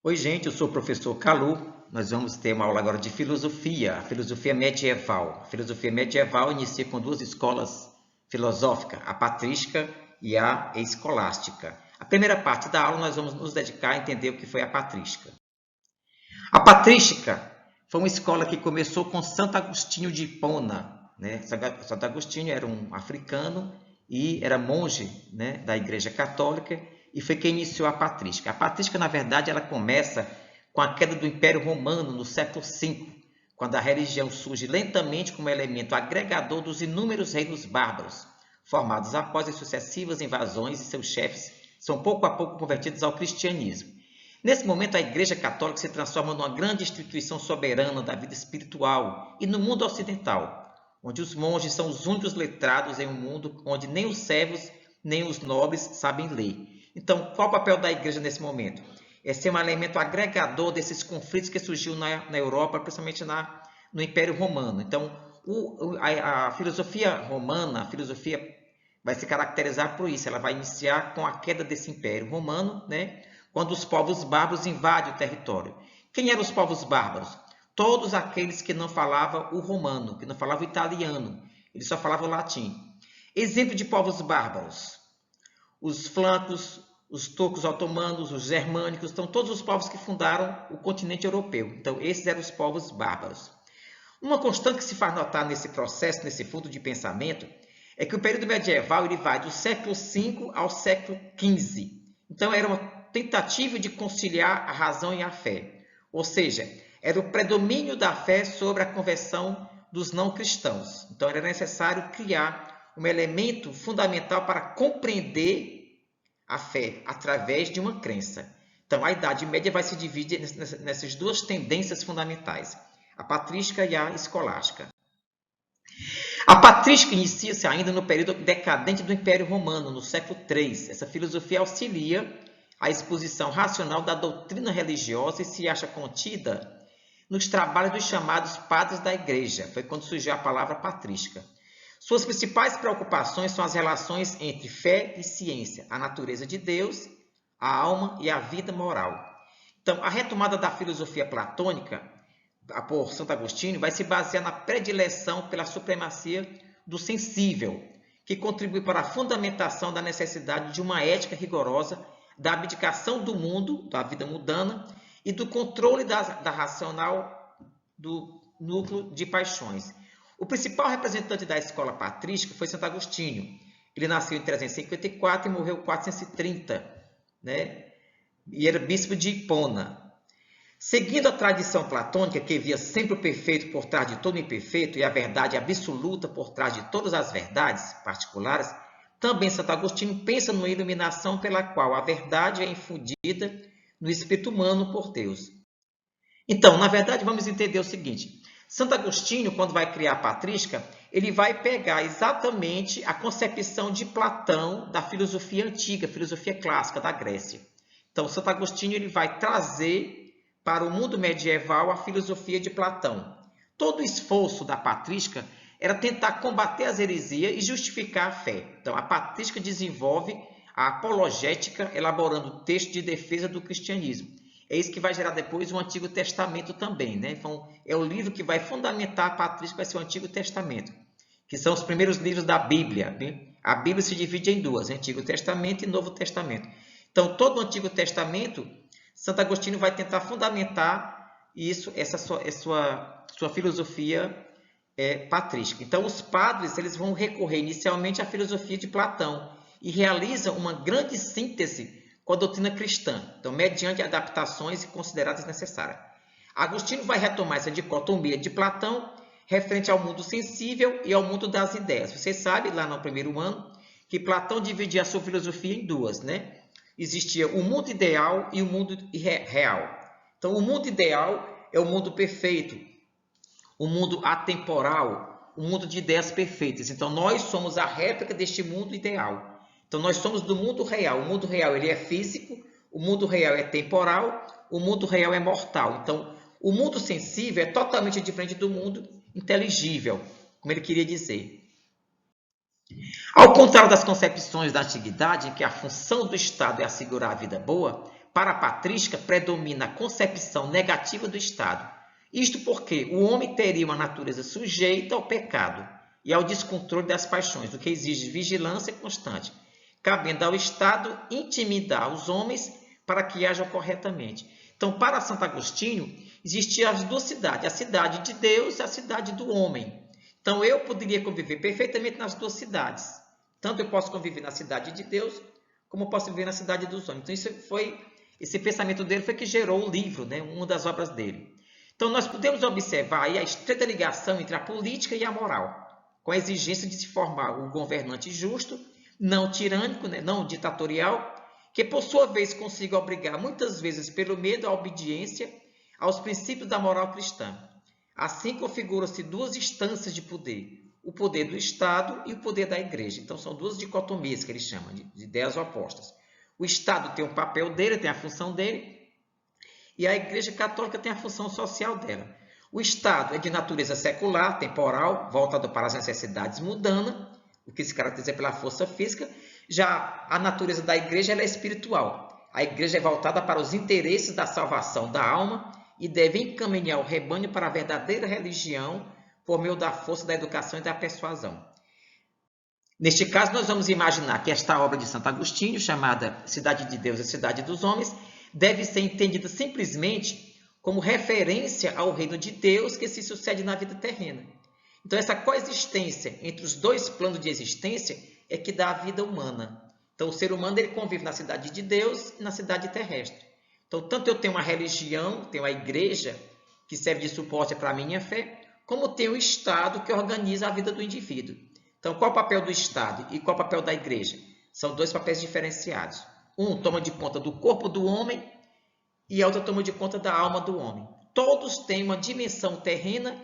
Oi, gente, eu sou o professor Calu. Nós vamos ter uma aula agora de filosofia, a filosofia medieval. A filosofia medieval inicia com duas escolas filosóficas, a patrística e a escolástica. A primeira parte da aula nós vamos nos dedicar a entender o que foi a patrística. A patrística foi uma escola que começou com Santo Agostinho de Hipona, né? Santo Agostinho era um africano e era monge, né, da Igreja Católica, e foi quem iniciou a patrística. A patrística, na verdade, ela começa com a queda do Império Romano no século V, quando a religião surge lentamente como elemento agregador dos inúmeros reinos bárbaros, formados após as sucessivas invasões, e seus chefes são pouco a pouco convertidos ao cristianismo. Nesse momento, a Igreja Católica se transforma numa grande instituição soberana da vida espiritual e no mundo ocidental, onde os monges são os únicos letrados em um mundo onde nem os servos nem os nobres sabem ler. Então, qual o papel da Igreja nesse momento? É ser um elemento agregador desses conflitos que surgiu na Europa, principalmente no Império Romano. Então, a filosofia romana, a filosofia vai se caracterizar por isso. Ela vai iniciar com a queda desse Império Romano, né? Quando os povos bárbaros invadem o território. Quem eram os povos bárbaros? Todos aqueles que não falavam o romano, que não falavam o italiano, eles só falavam o latim. Exemplo de povos bárbaros: os francos, os turcos otomanos, os germânicos, então todos os povos que fundaram o continente europeu. Então esses eram os povos bárbaros. Uma constante que se faz notar nesse processo, nesse fundo de pensamento, é que o período medieval ele vai do século V ao século XV. Então era uma tentativa de conciliar a razão e a fé. Ou seja, era o predomínio da fé sobre a conversão dos não cristãos. Então era necessário criar um elemento fundamental para compreender a fé através de uma crença. Então a Idade Média vai se dividir nessas duas tendências fundamentais, a patrística e a escolástica. A patrística inicia-se ainda no período decadente do Império Romano, no século III. Essa filosofia auxilia a exposição racional da doutrina religiosa e se acha contida nos trabalhos dos chamados padres da Igreja. Foi quando surgiu a palavra patrística. Suas principais preocupações são as relações entre fé e ciência, a natureza de Deus, a alma e a vida moral. Então, a retomada da filosofia platônica por Santo Agostinho vai se basear na predileção pela supremacia do sensível, que contribui para a fundamentação da necessidade de uma ética rigorosa, da abdicação do mundo, da vida mundana, e do controle da racional do núcleo de paixões. O principal representante da escola patrística foi Santo Agostinho. Ele nasceu em 354 e morreu em 430, né? E era bispo de Hipona. Seguindo a tradição platônica, que via sempre o perfeito por trás de todo o imperfeito e a verdade absoluta por trás de todas as verdades particulares, também Santo Agostinho pensa numa iluminação pela qual a verdade é infundida no espírito humano por Deus. Então, na verdade, vamos entender o seguinte: Santo Agostinho, quando vai criar a patrística, ele vai pegar exatamente a concepção de Platão da filosofia antiga, filosofia clássica da Grécia. Então, Santo Agostinho ele vai trazer para o mundo medieval a filosofia de Platão. Todo o esforço da patrística era tentar combater as heresias e justificar a fé. Então, a patrística desenvolve a apologética, elaborando textos de defesa do cristianismo. É isso que vai gerar depois o Antigo Testamento também, né? Então, é o livro que vai fundamentar a patrística, vai ser o Antigo Testamento, que são os primeiros livros da Bíblia, né? A Bíblia se divide em duas, Antigo Testamento e Novo Testamento. Então, todo o Antigo Testamento, Santo Agostinho vai tentar fundamentar isso, essa sua filosofia patrística. Então, os padres eles vão recorrer inicialmente à filosofia de Platão e realizam uma grande síntese com a doutrina cristã, então, mediante adaptações consideradas necessárias. Agostinho vai retomar essa dicotomia de Platão referente ao mundo sensível e ao mundo das ideias. Você sabe, lá no primeiro ano, que Platão dividia a sua filosofia em duas, né? Existia o mundo ideal e o mundo real. Então, o mundo ideal é o mundo perfeito, o mundo atemporal, o mundo de ideias perfeitas. Então, nós somos a réplica deste mundo ideal. Então, nós somos do mundo real. O mundo real ele é físico, o mundo real é temporal, o mundo real é mortal. Então, o mundo sensível é totalmente diferente do mundo inteligível, como ele queria dizer. Ao contrário das concepções da antiguidade, em que a função do Estado é assegurar a vida boa, para a patrística, predomina a concepção negativa do Estado. Isto porque o homem teria uma natureza sujeita ao pecado e ao descontrole das paixões, o que exige vigilância constante, cabendo ao Estado intimidar os homens para que hajam corretamente. Então, para Santo Agostinho, existiam as duas cidades, a cidade de Deus e a cidade do homem. Então, eu poderia conviver perfeitamente nas duas cidades. Tanto eu posso conviver na cidade de Deus, como posso viver na cidade dos homens. Então, esse pensamento dele foi que gerou o livro, né? Uma das obras dele. Então, nós podemos observar aí a estreita ligação entre a política e a moral, com a exigência de se formar um governante justo, não tirânico, né? Não ditatorial, que por sua vez consiga obrigar, muitas vezes pelo medo, à obediência aos princípios da moral cristã. Assim configuram-se duas instâncias de poder, o poder do Estado e o poder da Igreja. Então, são duas dicotomias que ele chama, de ideias opostas. O Estado tem o papel dele, tem a função dele, e a Igreja Católica tem a função social dela. O Estado é de natureza secular, temporal, voltado para as necessidades mundanas, o que se caracteriza pela força física. Já a natureza da Igreja ela é espiritual. A Igreja é voltada para os interesses da salvação da alma e deve encaminhar o rebanho para a verdadeira religião por meio da força da educação e da persuasão. Neste caso, nós vamos imaginar que esta obra de Santo Agostinho, chamada Cidade de Deus e Cidade dos Homens, deve ser entendida simplesmente como referência ao reino de Deus que se sucede na vida terrena. Então, essa coexistência entre os dois planos de existência é que dá a vida humana. Então, o ser humano ele convive na cidade de Deus e na cidade terrestre. Então, tanto eu tenho uma religião, tenho a igreja, que serve de suporte para a minha fé, como tenho o Estado, que organiza a vida do indivíduo. Então, qual o papel do Estado e qual o papel da igreja? São dois papéis diferenciados. Um toma de conta do corpo do homem e a outra toma de conta da alma do homem. Todos têm uma dimensão terrena,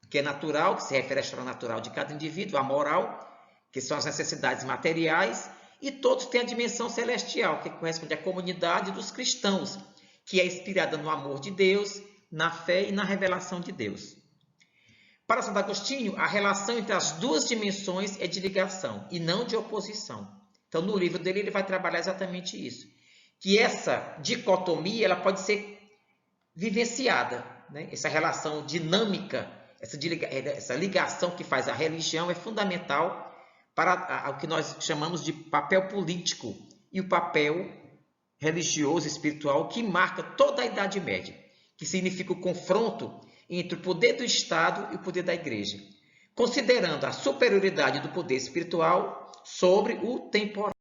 que é natural, que se refere à história natural de cada indivíduo, a moral, que são as necessidades materiais, e todos têm a dimensão celestial, que corresponde à comunidade dos cristãos, que é inspirada no amor de Deus, na fé e na revelação de Deus. Para Santo Agostinho, a relação entre as duas dimensões é de ligação e não de oposição. Então, no livro dele, ele vai trabalhar exatamente isso. Que essa dicotomia ela pode ser vivenciada, né? Essa relação dinâmica, essa ligação que faz a religião é fundamental para o que nós chamamos de papel político e o papel religioso, espiritual, que marca toda a Idade Média, que significa o confronto entre o poder do Estado e o poder da Igreja, considerando a superioridade do poder espiritual sobre o temporal.